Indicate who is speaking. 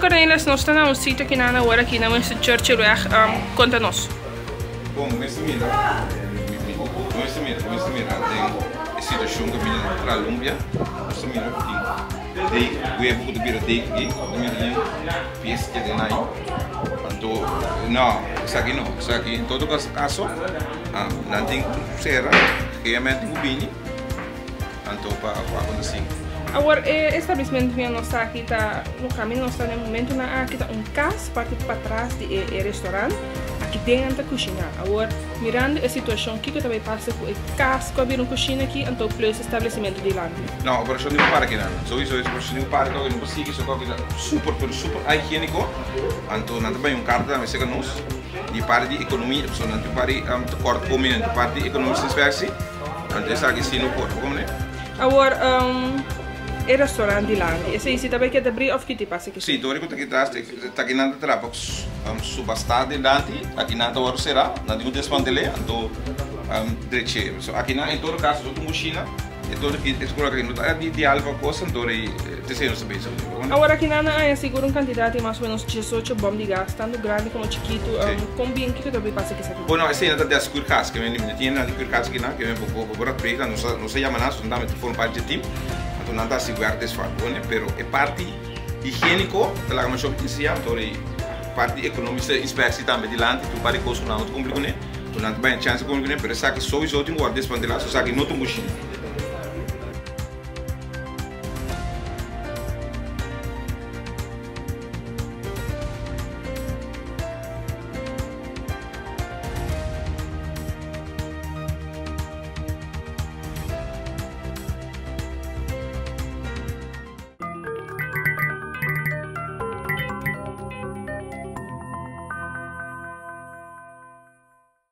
Speaker 1: Cornelis, nós estamos num sítio aqui na hora, aqui na Churchillweg. Conta-nos.
Speaker 2: Bom, nesse mira, tem situação que mira na Colômbia, nesse mira aqui, tem o que vira aqui, mira pièce que tem aí, então não, isso aqui em todo caso, não tem serra, realmente o bini, então para acontecer.
Speaker 1: Agora, o estabelecimento que nós está aqui, está no caminho, nós está no momento, aqui está casa, parte para trás do restaurante, aqui dentro da cozinha. Agora, mirando a situação, o que também passa com a casa, com a cozinha aqui, então plus estabelecimento de lá.
Speaker 2: Não, a operação de parque não. Sowieso is a operação de parque que não consigo, só que super higiênico. Então, não também carta, mas chega nós. De parte de economia, só não tem parte de corte comum, de parte de economia se espécie. Então, essa aqui sim no corpo, como né?
Speaker 1: Agora, o restaurante de lá, esse aí também quer abrir ou que te passa aqui?
Speaker 2: Sim, estou aqui atrás, está aqui nada trapa, subastado dante, aqui nada hora será, não tem desmantelar, então direito. Aqui na em todo caso, outra mochila, e todo aqui escuro aqui não está ideal para coisa, então desenho se pensa.
Speaker 1: Agora aqui na é seguro quantidade mais ou menos 18 bombas de gás, tanto grande como chiquito, combina que também passa aqui.
Speaker 2: Bom, não, esse ainda está de curcas, que me tinha na curcas aqui na, que me pouco por preta, não se chama nada, não dá for parte de time. Então não está seguro desse fato, né? Pero é parte higiênico, pela que eu disse, então parte econômica espécie também de lá, tu pode coisa não muito complicado, né? Tu não tem chance de complicado, pero essa aqui só isso último guarda despantelar, só que não tu mochila.